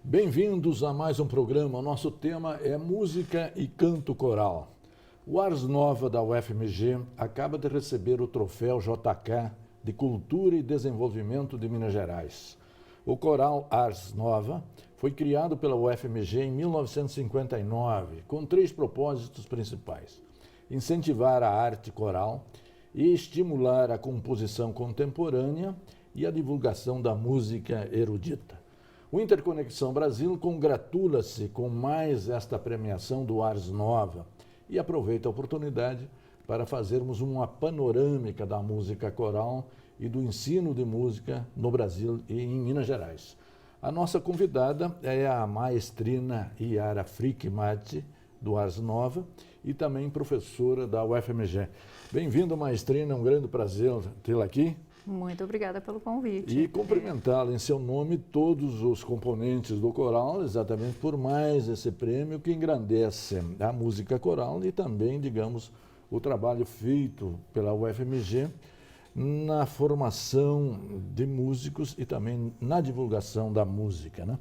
Bem-vindos a mais um programa. O nosso tema é música e canto coral. O Ars Nova da UFMG acaba de receber o troféu JK de Cultura e Desenvolvimento de Minas Gerais. O coral Ars Nova foi criado pela UFMG em 1959, com 3 propósitos principais: incentivar a arte coral e estimular a composição contemporânea e a divulgação da música erudita. O Interconexão Brasil congratula-se com mais esta premiação do Ars Nova e aproveita a oportunidade para fazermos uma panorâmica da música coral e do ensino de música no Brasil e em Minas Gerais. A nossa convidada é a maestrina Yara Frick-Matti, do Ars Nova, e também professora da UFMG. Bem-vinda, maestrina, um grande prazer tê-la aqui. Muito obrigada pelo convite. E cumprimentá-la em seu nome todos os componentes do coral, exatamente por mais esse prêmio que engrandece a música coral e também, digamos, o trabalho feito pela UFMG na formação de músicos e também na divulgação da música, né?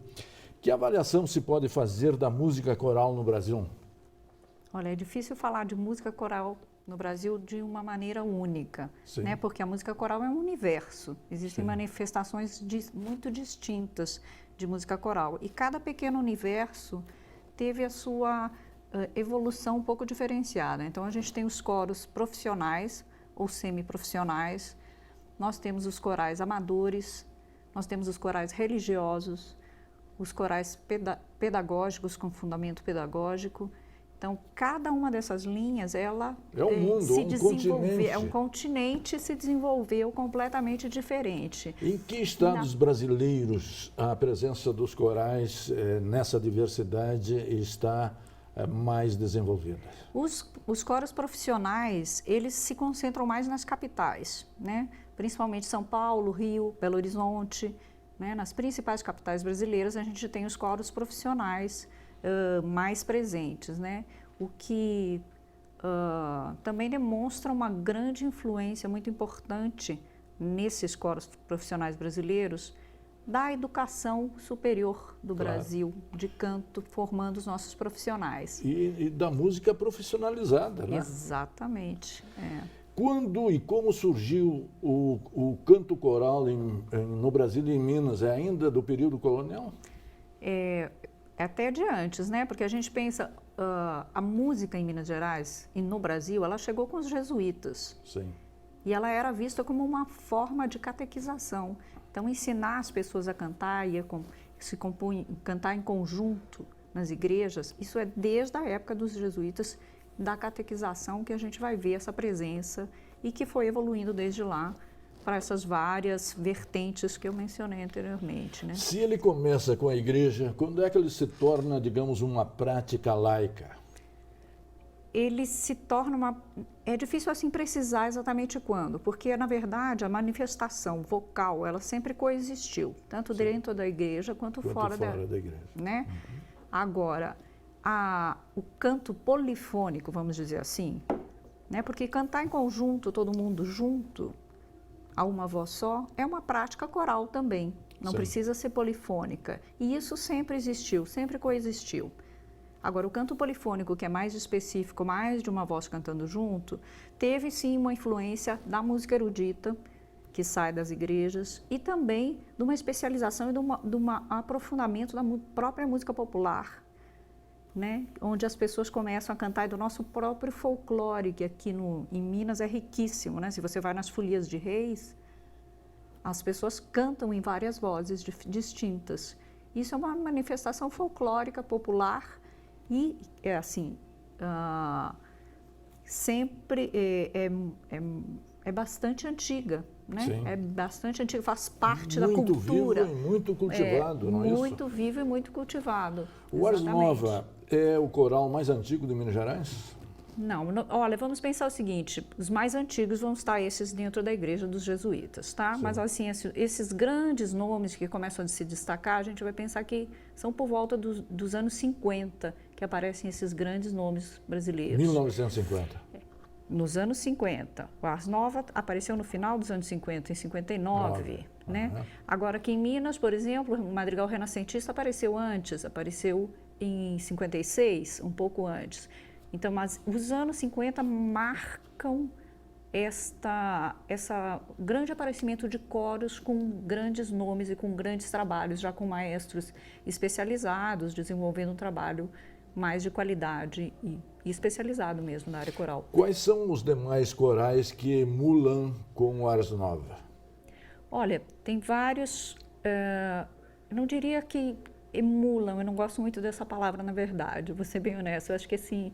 Que avaliação se pode fazer da música coral no Brasil? Olha, é difícil falar de música coral no Brasil de uma maneira única, né? Porque a música coral é um universo. Existem manifestações muito distintas de música coral. E cada pequeno universo teve a sua evolução um pouco diferenciada. Então, a gente tem os coros profissionais ou semiprofissionais, nós temos os corais amadores, nós temos os corais religiosos, os corais pedagógicos com fundamento pedagógico. Então, cada uma dessas linhas, ela é um continente, se desenvolveu completamente diferente. Em que estados brasileiros a presença dos corais nessa diversidade está mais desenvolvida? Os coros profissionais, eles se concentram mais nas capitais, né? Principalmente São Paulo, Rio, Belo Horizonte, né? Nas principais capitais brasileiras, a gente tem os coros profissionais mais presentes, né? O que também demonstra uma grande influência muito importante nesses coros profissionais brasileiros da educação superior do Brasil, de canto, formando os nossos profissionais. E da música profissionalizada, né? Exatamente. Quando e como surgiu o canto coral no Brasil e em Minas? É ainda do período colonial? É até de antes, né? Porque a gente pensa, a música em Minas Gerais e no Brasil, ela chegou com os jesuítas. Sim. E ela era vista como uma forma de catequização. Então, ensinar as pessoas a cantar e cantar em conjunto nas igrejas, isso é desde a época dos jesuítas, da catequização, que a gente vai ver essa presença e que foi evoluindo desde lá para essas várias vertentes que eu mencionei anteriormente, né? Se ele começa com a igreja, quando é que ele se torna, digamos, uma prática laica? Ele se torna É difícil assim precisar exatamente quando, porque na verdade a manifestação vocal, ela sempre coexistiu, tanto dentro da igreja quanto fora da igreja, né? Agora, o canto polifônico, vamos dizer assim, né? Porque cantar em conjunto, todo mundo junto, a uma voz só, é uma prática coral também, não precisa ser polifônica. E isso sempre existiu, sempre coexistiu. Agora, o canto polifônico, que é mais específico, mais de uma voz cantando junto, teve sim uma influência da música erudita, que sai das igrejas, e também de uma especialização e de um aprofundamento da própria música popular, né? Onde as pessoas começam a cantar do nosso próprio folclore, que aqui em Minas é riquíssimo, né? Se você vai nas folias de reis, as pessoas cantam em várias vozes distintas. Isso é uma manifestação folclórica popular e é assim, sempre é bastante antiga, né? Sim. É bastante antiga, faz parte da cultura. Muito vivo e muito cultivado, não é isso? Muito vivo e muito cultivado. O Ars Nova é o coral mais antigo de Minas Gerais? Não, olha, vamos pensar o seguinte, os mais antigos vão estar esses dentro da igreja dos jesuítas, tá? Sim. Mas assim, esses grandes nomes que começam a se destacar, a gente vai pensar que são por volta dos anos 50 que aparecem esses grandes nomes brasileiros. 1950. Nos anos 50. O Ars Nova apareceu no final dos anos 50, em 59. né? Agora, aqui em Minas, por exemplo, o Madrigal Renascentista apareceu antes, apareceu em 56, um pouco antes. Então, mas os anos 50 marcam essa grande aparecimento de coros com grandes nomes e com grandes trabalhos, já com maestros especializados, desenvolvendo um trabalho mais de qualidade e especializado mesmo na área coral. Quais são os demais corais que emulam com o Ars Nova? Olha, tem vários, eu não diria que emulam, eu não gosto muito dessa palavra, na verdade, vou ser bem honesta, eu acho que assim,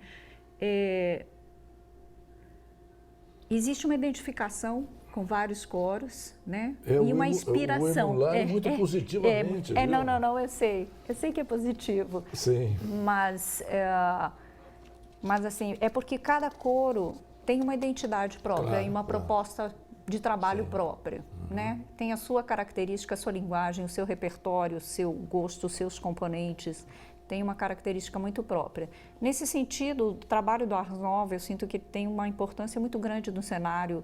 existe uma identificação com vários coros, né? E uma inspiração. O emular é muito positivamente, viu? Não, eu sei que é positivo. Sim. Mas assim, é porque cada coro tem uma identidade própria, Claro, e uma proposta de trabalho Sim. própria, né? Tem a sua característica, a sua linguagem, o seu repertório, o seu gosto, os seus componentes, tem uma característica muito própria. Nesse sentido, o trabalho do Ars Nova, eu sinto que tem uma importância muito grande no cenário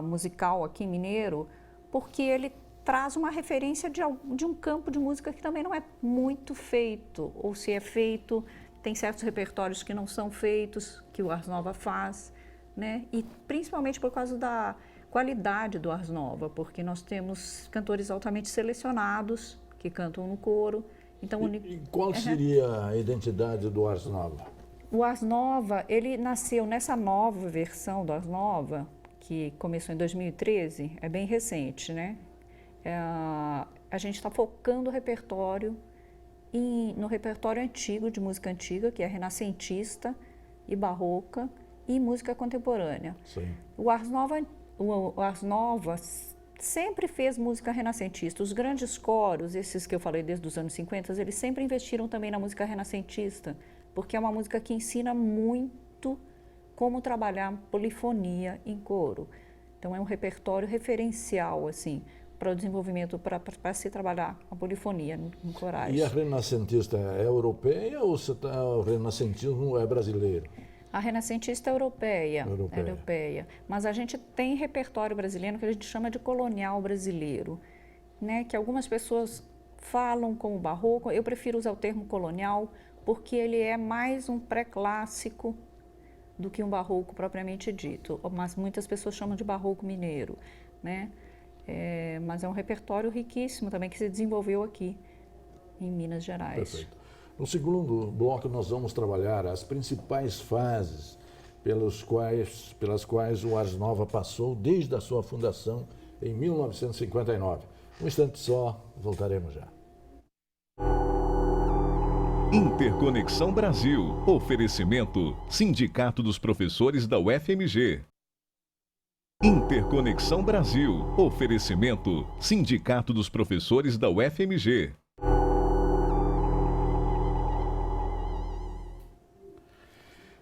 musical aqui mineiro, porque ele traz uma referência de um campo de música que também não é muito feito, ou se é feito, tem certos repertórios que não são feitos, que o Ars Nova faz, né? E principalmente por causa da qualidade do Ars Nova, porque nós temos cantores altamente selecionados que cantam no coro. Então, E qual seria a identidade do Ars Nova? O Ars Nova, ele nasceu nessa nova versão do Ars Nova, que começou em 2013, é bem recente, né? A gente está focando o repertório no repertório antigo, de música antiga, que é renascentista e barroca, e música contemporânea. Sim. O Ars Nova sempre fez música renascentista. Os grandes coros, esses que eu falei desde os anos 50, eles sempre investiram também na música renascentista, porque é uma música que ensina muito como trabalhar polifonia em coro. Então é um repertório referencial, assim, para o desenvolvimento, para se trabalhar a polifonia em corais. E a renascentista é europeia ou o renascentismo é brasileiro? A renascentista é europeia, mas a gente tem repertório brasileiro que a gente chama de colonial brasileiro, né? Que algumas pessoas falam como barroco, eu prefiro usar o termo colonial porque ele é mais um pré-clássico do que um barroco propriamente dito, mas muitas pessoas chamam de barroco mineiro, né? Mas é um repertório riquíssimo também que se desenvolveu aqui em Minas Gerais. Perfeito. No segundo bloco, nós vamos trabalhar as principais fases pelas quais o Ars Nova passou desde a sua fundação em 1959. Um instante só, voltaremos já. Interconexão Brasil. Oferecimento Sindicato dos Professores da UFMG. Interconexão Brasil. Oferecimento Sindicato dos Professores da UFMG.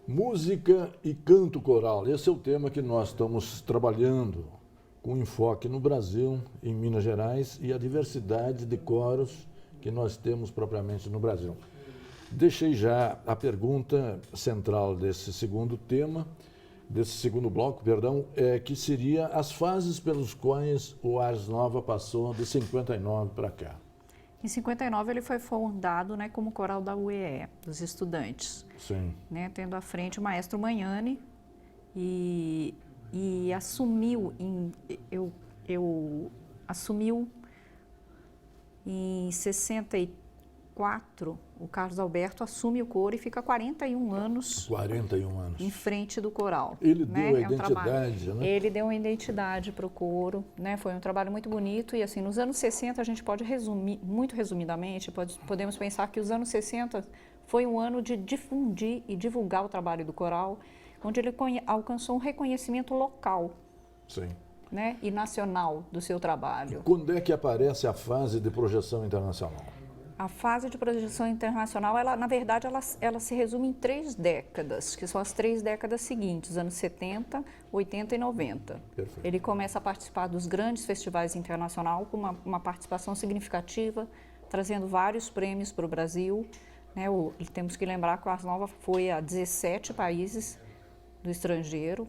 Música e canto coral. Esse é o tema que nós estamos trabalhando com enfoque no Brasil, em Minas Gerais, e a diversidade de coros que nós temos propriamente no Brasil. Deixei já a pergunta central desse segundo tema, desse segundo bloco, perdão, que seria as fases pelas quais o Ars Nova passou de 59 para cá. Em 59 ele foi fundado, né, como coral da UEE, dos estudantes. Sim. Né, tendo à frente o maestro Magnani e assumiu assumiu em 64, o Carlos Alberto assume o coro e fica 41 anos. 41 anos. Em frente do coral. Ele né? deu a identidade, né? Ele deu uma identidade para o coro, né? Foi um trabalho muito bonito e assim, nos anos 60 a gente pode resumir, muito resumidamente, podemos pensar que os anos 60 foi um ano de difundir e divulgar o trabalho do coral, onde ele alcançou um reconhecimento local. Sim. Né? E nacional do seu trabalho. E quando é que aparece a fase de projeção internacional? A fase de projeção internacional, na verdade, ela se resume em 3 décadas, que são as 3 décadas seguintes, anos 70, 80 e 90. Perfeito. Ele começa a participar dos grandes festivais internacionais com uma participação significativa, trazendo vários prêmios para o Brasil. Né? Temos que lembrar que o Ars Nova foi a 17 países do estrangeiro.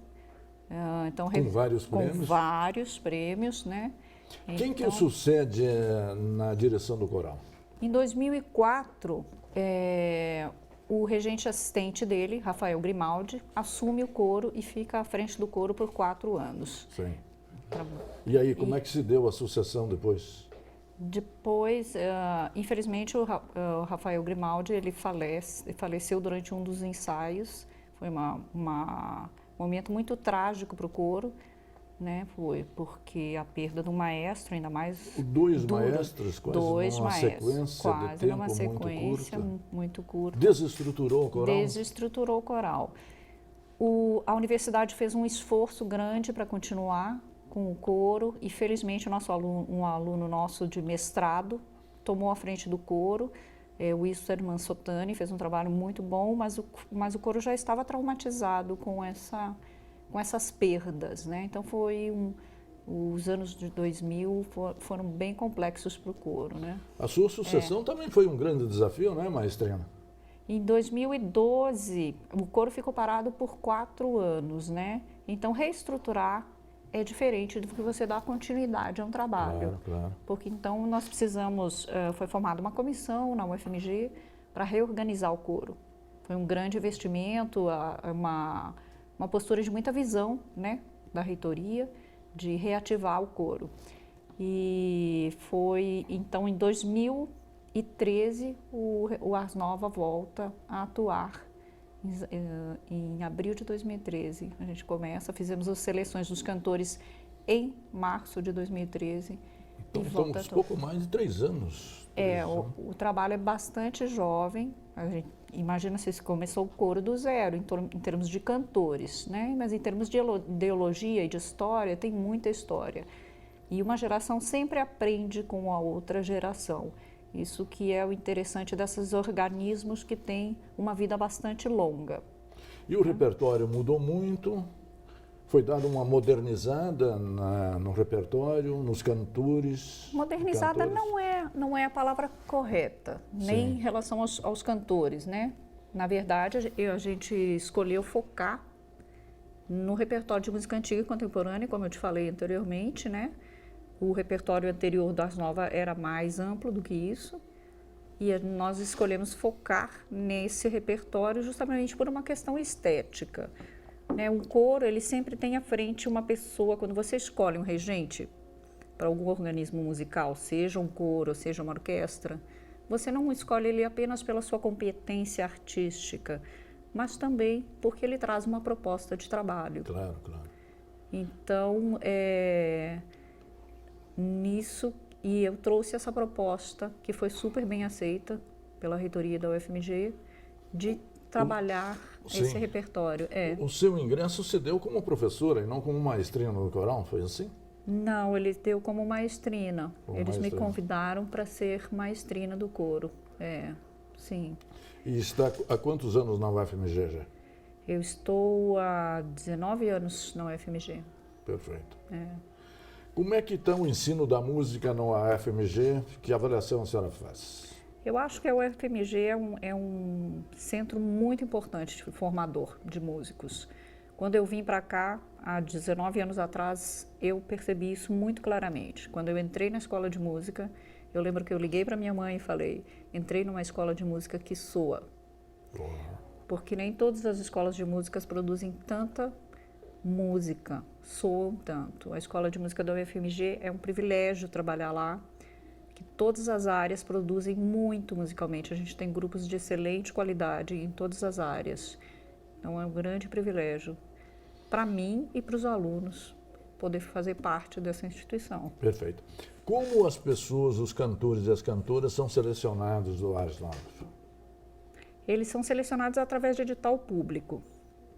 Então, com vários prêmios? Com vários prêmios, né? Quem que Então, sucede na direção do coral? em 2004, o regente assistente dele, Rafael Grimaldi, assume o coro e fica à frente do coro por 4 anos. Sim. E aí, como é que se deu a sucessão depois? Depois, infelizmente, o Rafael Grimaldi ele faleceu durante um dos ensaios. Foi um momento muito trágico para o coro, né? Foi porque a perda do maestro, ainda mais Dois duro. maestros, quase Dois numa maestros, sequência quase de tempo numa sequência muito curta. Desestruturou o coral? Desestruturou o coral. A universidade fez um esforço grande para continuar com o coro e felizmente um aluno nosso de mestrado tomou a frente do coro, o Ister Mansotani, fez um trabalho muito bom, mas o coro já estava traumatizado com essas perdas, né? Então os anos de 2000 foram bem complexos para o coro, né? A sua sucessão também foi um grande desafio, né, maestrina? Em 2012, o coro ficou parado por 4 anos, né? Então, reestruturar é diferente do que você dar continuidade a um trabalho. Claro. Porque então nós precisamos, foi formada uma comissão na UFMG para reorganizar o coro. Foi um grande investimento, uma postura de muita visão, né, da reitoria, de reativar o coro. E foi, então, em 2013, o Ars Nova volta a atuar. Em abril de 2013, a gente fizemos as seleções dos cantores em março de 2013. Então, estamos pouco mais de 3 anos. O trabalho é bastante jovem. A gente, imagina se começou o coro do zero, em termos de cantores, né? Mas em termos de ideologia e de história, tem muita história. E uma geração sempre aprende com a outra geração. Isso que é o interessante desses organismos que têm uma vida bastante longa. E o repertório mudou muito? Foi dada uma modernizada no repertório, nos cantores? Modernizada não é a palavra correta, nem em relação aos cantores, né? Na verdade, a gente escolheu focar no repertório de música antiga e contemporânea, como eu te falei anteriormente, né? O repertório anterior das Novas era mais amplo do que isso e nós escolhemos focar nesse repertório justamente por uma questão estética. Né? Um coro, ele sempre tem à frente uma pessoa, quando você escolhe um regente para algum organismo musical, seja um coro, seja uma orquestra, você não escolhe ele apenas pela sua competência artística, mas também porque ele traz uma proposta de trabalho. Claro. Então, nisso, e eu trouxe essa proposta, que foi super bem aceita pela reitoria da UFMG, de trabalhar esse repertório. O seu ingresso se deu como professora e não como maestrina no coral, foi assim? Não, ele deu como maestrina. Eles me convidaram para ser maestrina do coro. Sim. E está há quantos anos na UFMG já? Eu estou há 19 anos na UFMG. Perfeito. Como é que está o ensino da música na UFMG? Que avaliação a senhora faz? Eu acho que a UFMG é um centro muito importante, formador de músicos. Quando eu vim para cá, há 19 anos atrás, eu percebi isso muito claramente. Quando eu entrei na escola de música, eu lembro que eu liguei para minha mãe e falei, entrei numa escola de música que soa. Porque nem todas as escolas de músicas produzem tanta música, soam tanto. A escola de música da UFMG é um privilégio trabalhar lá, que todas as áreas produzem muito musicalmente. A gente tem grupos de excelente qualidade em todas as áreas. Então é um grande privilégio para mim e para os alunos poder fazer parte dessa instituição. Perfeito. Como as pessoas, os cantores e as cantoras são selecionados do Ars Nova? Eles são selecionados através de edital público.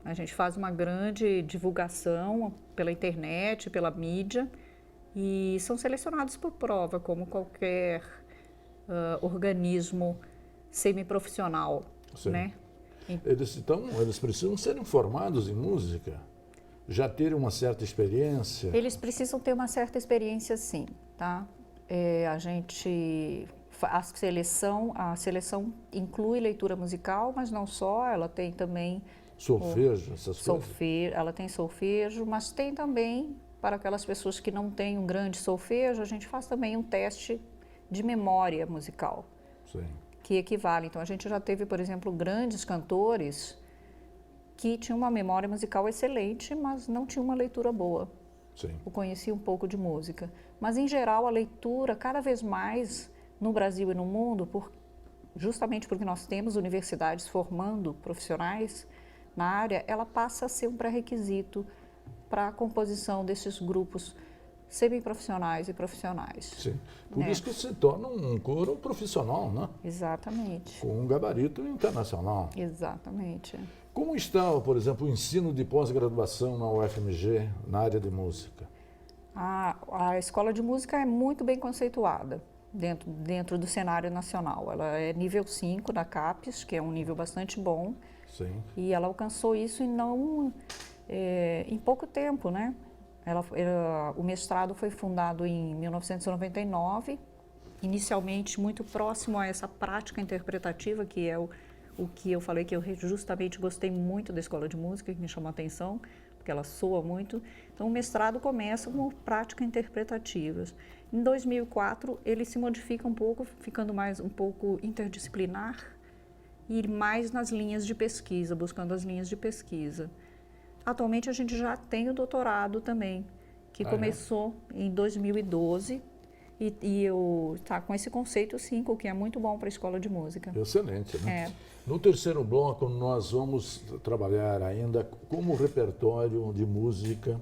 A gente faz uma grande divulgação pela internet, pela mídia, e são selecionados por prova, como qualquer organismo semiprofissional, né? Eles precisam ser informados em música, já terem uma certa experiência? Eles precisam ter uma certa experiência, sim, tá? A seleção inclui leitura musical, mas não só, ela tem também solfejo, essas coisas? Ela tem solfejo, mas tem também para aquelas pessoas que não têm um grande solfejo, a gente faz também um teste de memória musical, Sim. que equivale. Então, a gente já teve, por exemplo, grandes cantores que tinham uma memória musical excelente, mas não tinham uma leitura boa. Sim. Eu conheci um pouco de música. Mas, em geral, a leitura, cada vez mais no Brasil e no mundo, justamente porque nós temos universidades formando profissionais na área, ela passa a ser um pré-requisito para a composição desses grupos semiprofissionais e profissionais. Sim. Por isso que se torna um coro profissional, né? Exatamente. Com um gabarito internacional. Exatamente. Como está, por exemplo, o ensino de pós-graduação na UFMG na área de música? A escola de música é muito bem conceituada dentro do cenário nacional. Ela é nível 5 da CAPES, que é um nível bastante bom. Sim. E ela alcançou isso em pouco tempo, né? O mestrado foi fundado em 1999, inicialmente muito próximo a essa prática interpretativa, que é o que eu falei que eu justamente gostei muito da escola de música, que me chamou a atenção, porque ela soa muito. Então, o mestrado começa com práticas interpretativas. Em 2004, ele se modifica um pouco, ficando um pouco interdisciplinar e mais nas linhas de pesquisa, buscando as linhas de pesquisa. Atualmente, a gente já tem o doutorado também, que começou em 2012, e eu está com esse conceito 5, que é muito bom para a escola de música. Excelente, né? É. No terceiro bloco, nós vamos trabalhar ainda como o repertório de música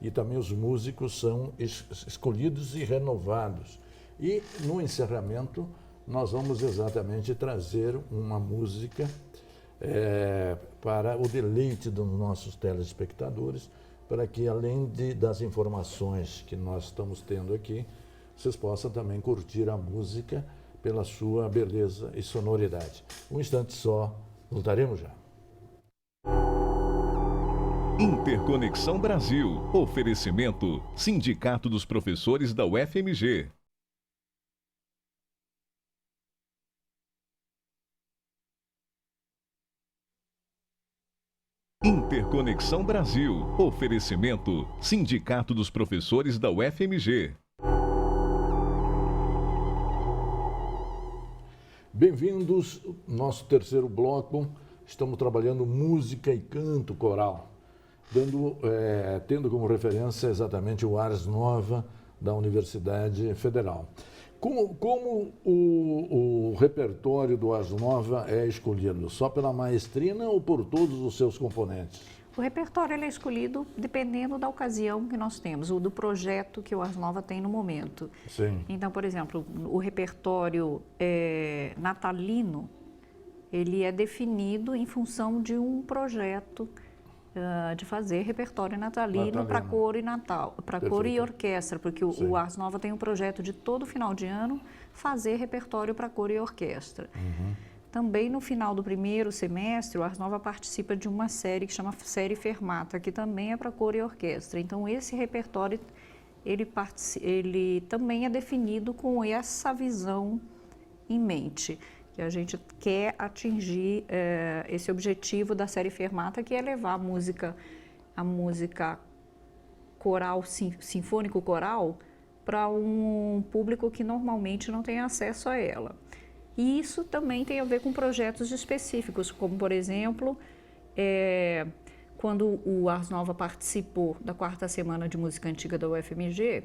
e também os músicos são escolhidos e renovados. E no encerramento, nós vamos exatamente trazer uma música para o deleite dos nossos telespectadores, para que além das informações que nós estamos tendo aqui, vocês possam também curtir a música pela sua beleza e sonoridade. Um instante só, voltaremos já. Interconexão Brasil. Oferecimento: Sindicato dos Professores da UFMG. Interconexão Brasil. Oferecimento: Sindicato dos Professores da UFMG. Bem-vindos ao nosso terceiro bloco. Estamos trabalhando música e canto coral, tendo como referência exatamente o Ars Nova da Universidade Federal. Como o repertório do Ars Nova é escolhido? Só pela maestrina ou por todos os seus componentes? O repertório ele é escolhido dependendo da ocasião que nós temos, ou do projeto que o Ars Nova tem no momento. Sim. Então, por exemplo, o repertório natalino, ele é definido em função de um projeto de fazer repertório natalino para coro e Natal, para coro e orquestra, porque o Ars Nova tem um projeto de todo final de ano fazer repertório para coro e orquestra. Uhum. Também no final do primeiro semestre, o Ars Nova participa de uma série que chama Série Fermata, que também é para coro e orquestra. Então, esse repertório, ele também é definido com essa visão em mente, que a gente quer atingir esse objetivo da Série Fermata, que é levar a música coral, sinfônico coral, para um público que normalmente não tem acesso a ela. E isso também tem a ver com projetos específicos, como, por exemplo, quando o Ars Nova participou da 4ª Semana de Música Antiga da UFMG,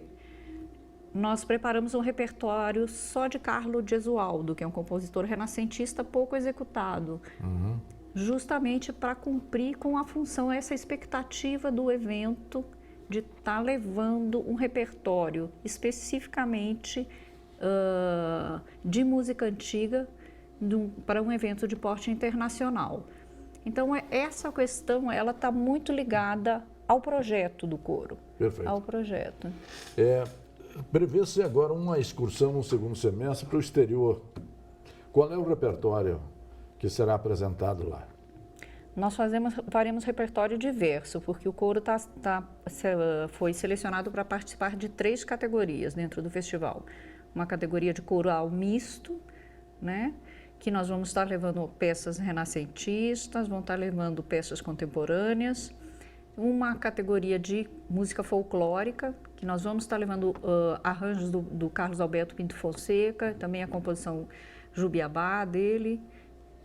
nós preparamos um repertório só de Carlo Gesualdo, que é um compositor renascentista pouco executado, justamente para cumprir com a função, essa expectativa do evento de estar levando um repertório especificamente de música antiga para um evento de porte internacional. Então, essa questão ela está muito ligada ao projeto do coro. Perfeito. Ao projeto. Prevê-se agora uma excursão no segundo semestre para o exterior. Qual é o repertório que será apresentado lá? Nós faremos repertório diverso, porque o coro foi selecionado para participar de 3 categorias dentro do festival. Uma categoria de coral misto, né? Que nós vamos estar levando peças renascentistas, vamos estar levando peças contemporâneas. uma categoria de música folclórica, que nós vamos estar levando arranjos do Carlos Alberto Pinto Fonseca, também a composição Jubiabá dele.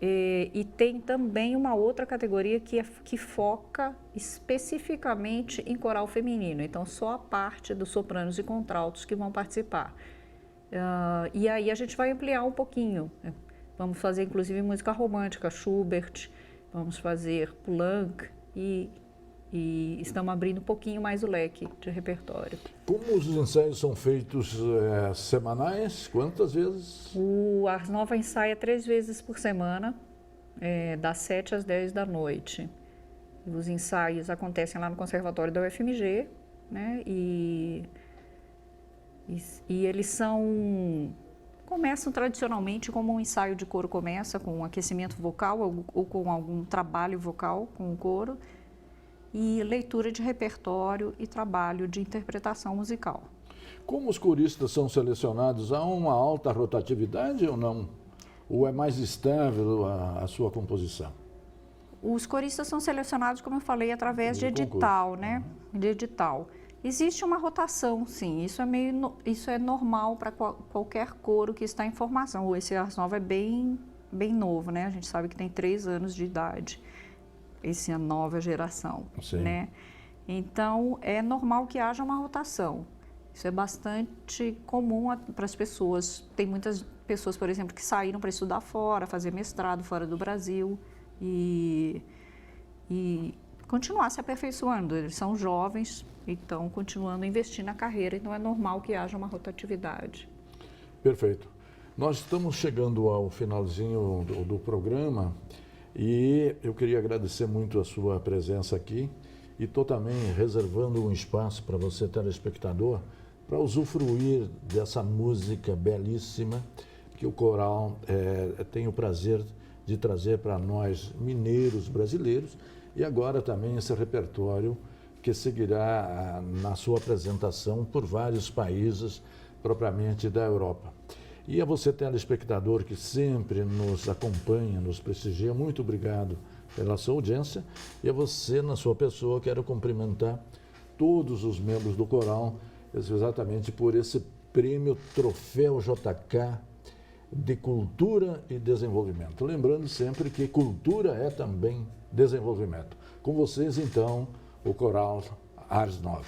E tem também uma outra categoria que foca especificamente em coral feminino, então só a parte dos sopranos e contraltos que vão participar. E aí a gente vai ampliar um pouquinho, né? Vamos fazer inclusive música romântica, Schubert, vamos fazer Poulenc e estamos abrindo um pouquinho mais o leque de repertório. Como os ensaios são feitos semanais? Quantas vezes? O Ars Nova ensaia 3 vezes por semana, das 7 às 10 da noite. Os ensaios acontecem lá no Conservatório da UFMG, né? E eles começam tradicionalmente como um ensaio de coro começa, com um aquecimento vocal ou com algum trabalho vocal com o coro, e leitura de repertório e trabalho de interpretação musical. Como os coristas são selecionados, há uma alta rotatividade ou não? Ou é mais estável a sua composição? Os coristas são selecionados, como eu falei, através de edital, né? De edital. Existe uma rotação, sim. Isso é normal para qualquer coro que está em formação. Esse Ars Nova é bem novo, né? A gente sabe que tem 3 anos de idade. Essa nova geração, né? Então, é normal que haja uma rotação. Isso é bastante comum para as pessoas. Tem muitas pessoas, por exemplo, que saíram para estudar fora, fazer mestrado fora do Brasil e continuar se aperfeiçoando. Eles são jovens e estão continuando a investir na carreira, então é normal que haja uma rotatividade. Perfeito. Nós estamos chegando ao finalzinho do programa. E eu queria agradecer muito a sua presença aqui e estou também reservando um espaço para você, telespectador, para usufruir dessa música belíssima que o coral tem o prazer de trazer para nós mineiros brasileiros e agora também esse repertório que seguirá na sua apresentação por vários países, propriamente da Europa. E a você, telespectador, que sempre nos acompanha, nos prestigia, muito obrigado pela sua audiência. E a você, na sua pessoa, quero cumprimentar todos os membros do coral, exatamente por esse prêmio Troféu JK de Cultura e Desenvolvimento. Lembrando sempre que cultura é também desenvolvimento. Com vocês, então, o coral Ars Nova.